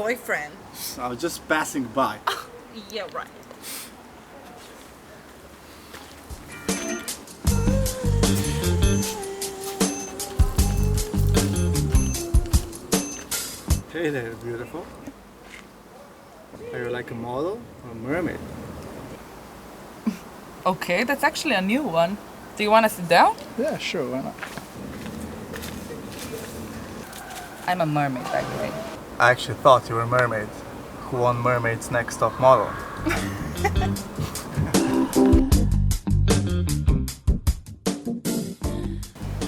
boyfriend? I was just passing by. Yeah, right. Hey there, beautiful. Are you like a model or a mermaid? Okay, that's actually a new one. Do you want to sit down? Yeah, sure, why not? I'm a mermaid, by the way. I actually thought you were a mermaid who won Mermaid's Next Top Model.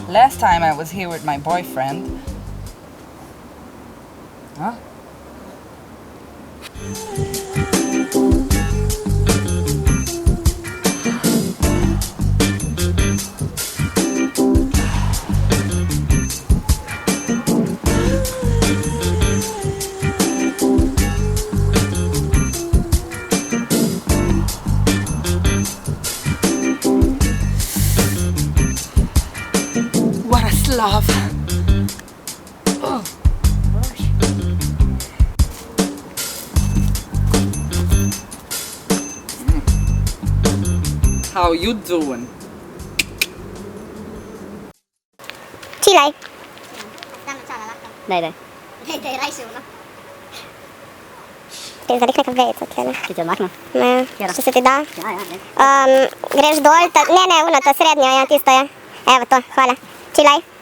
Last time I was here with my boyfriend. Huh? What a slav! Oh. How you doing? Chi lei? Dai. Ti zadih neka vejica, tlele. Ti ti odmaknem? Ne, Kjera? če se ti da. Ja. Greš dol, ne, ono, to srednjo, ja, tisto je. Evo to, hvala. Chi lei?